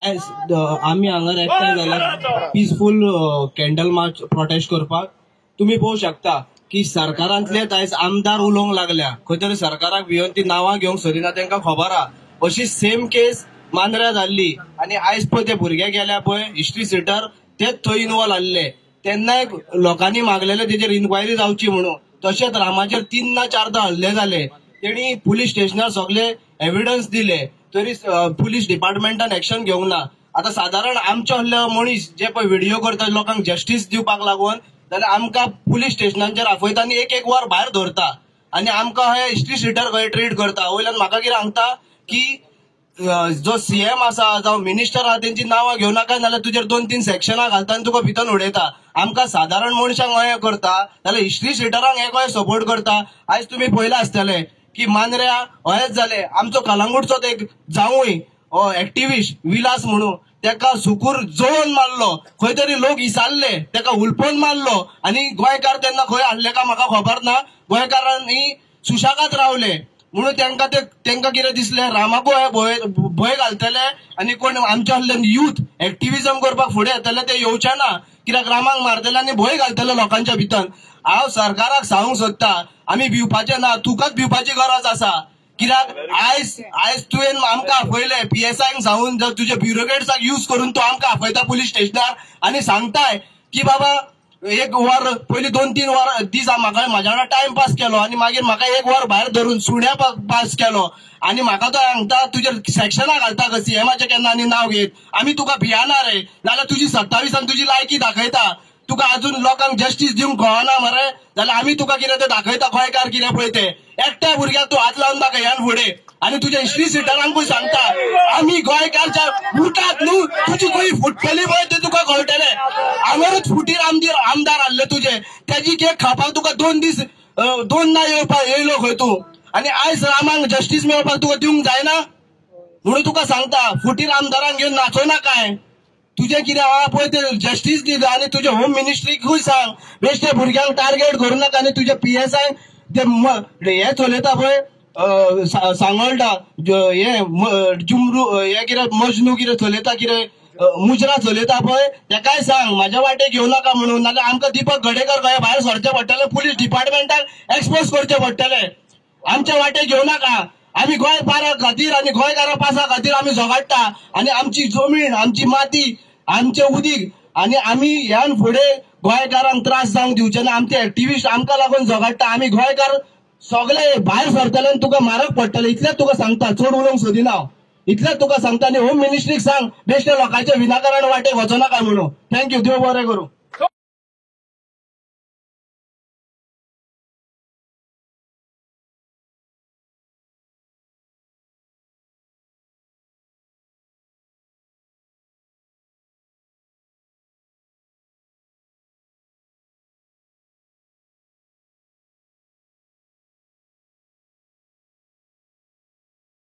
आम्ही हांगा एकठांय जाल्यार पिसफूल कॅन्डल मार्च प्रोटेस्ट करपाक तुम्ही पळोवंक शकता की सरकारांतलेच आयज आमदार उलोवंक लागल्या खंय तरी सरकाराक भिवन ती नावां घेवंक सोदिना तांकां खबर आहा अशी सेम केस मांद्र्या जाल्ली आणि आयज पळय ते भुरगे गेल्या पळय हिस्ट्री सिटर तेच थंय इन्वॉल्व आसले तेन्नाय लोकांनी मागलेले तेजेर इन्क्वायरी जावची म्हणून तशेंच रामाचेर 3 ना 4 हल्ले झाले तेणी पुलीस स्टेशनार सगळे एव्हिडन्स दिले तरी पुलीस डिपार्टमेंटान एक्शन घेवंक ना आता साधारण आमचे असले मनीस जे पळय व्हिडिओ करता लोकांक जस्टिस दिवपाक लागून जाल्यार आमकां पुलीस स्टेशनांचेर आफयता आनी एक वर भायर दवरता आनी आमकां हे हिस्ट्री सिटर कशें ट्रीट करता वयल्यान म्हाका कितें सांगता की जो सीएम आसा जावं मिनिस्टर आहा तेंची नावां घेवं नाका नाल्यार तुजेर 2-3 सेक्शनां घालता आनी तुका भितर उडयता आमकां साधारण मनशांक हे करता जाल्यार हिस्ट्री सिटरांक हे कशें सपोर्ट करता आयज तुमी पळयलां आसतलें की मांद्र्या अहेच जाले आमचो कलंगूटचोच एक जावूय एक्टिविस्ट विलास म्हणून तेका सुकूर जळोवन मारलो खंय तरी लोक इसारले तेका उलपोवन मारलो आणि गोंयकार तेन्ना खंय आसले का म्हाका खबर ना गोंयकारांनी सुशागात रावले म्हणून तेंका कितें दिसलें रामाकू हे भंय घालतले आनी कोण आमचे असले युथ एक्टिविजम करपाक फुडें येतले ते येवचे ना कित्याक रामाक मारतले आनी भंय घालतले लोकांच्या भितर हांव सरकाराक सांगूंक सोदता आमी भिवपाचे ना तुकाच भिवपाची गरज आसा कित्याक आयज तुवें आमकां आपयले पीएसआयक सांगून जर तुजे ब्युरोक्रेट्साक यूज करून तूं आमकां आपयता पुलीस स्टेशनार आनी सांगताय की बाबा एक वर पयली 2-3 वर दीस म्हाका म्हाज्या वांगडा टाइम पास केलो आनी मागीर म्हाका एक वर भायर धरून सुण्या पास केलो आनी म्हाका तो सांगता तुजेर सेक्शनां घालता का सीएमाचें केन्ना आनी नांव घेत आमी तुका भियाना रे नाल्यार तुजी 27 तुजी लायकी दाखयता तुका अजून लोकांक जस्टिस दिवंक कळना मरे जाल्यार आमी तुका कितें ते दाखयता गोंयकार कितें पळय ते एकट्या भुरग्याक तूं हात लावन दाखय ह्यान फुडें आणि तुझ्या हिस्ट्री सिटरांकूय सांगता आम्ही गोंयकारच्या मुठात न्हू तुजी खंय फुटतली पळय ते तुका कळटले हांगारूच फुटीर आमदार आसले तुजे त्याची केक खावपाक तुका 2 दीस 2 ना येयलो खंय तूं आनी आयज रामांक जस्टिस मेळपाक तुका दिवंक जायना म्हणून तुका सांगता फुटीर आमदारांक घेवन नाचोना काय तुझे कितें आहा पळय ते जस्टिस दी आनी तुजे होम मिनिस्ट्रीकूय सांग बेश्टे भुरग्यांक टार्गेट करूं नाका आनी तुजे पीएसआय ते हे चलयता पळय सांगोळटा हे जुमरू हे कितें मजनू कितें चलयता कितें मुजरा चलयता पळय तेकाय सांग म्हाज्या वाटेक घेवं नाका म्हणून नाल्यार आमकां दीपक गडेकर गोंया भायर सरचें पडटलें पुलीस डिपार्टमेंटाक एक्सपोज करचें पडटलें आमच्या वाटेक घेवं नाका आमी गोंयकारा खातीर आनी गोंयकारा पासा खातीर आमी झगडटा आनी आमची जमीन आमची माती आमचे उदीक आनी आमी ह्यान फुडें गोंयकारांक त्रास जावंक दिवचे ना आमचे एक्टिविस्ट आमकां लागून झगडटा आमी गोंयकार सगळे भायर सरतले आनी तुका मारक पडटले इतलेंच तुका सांगता चड उलोवंक सोदिना हांव इतलेंच तुका सांगता आनी होम मिनिस्ट्रीक सांग बेश्टे लोकांच्या विनाकारण वाटेक वचो नाका म्हणून थँक्यू देव बरें करूं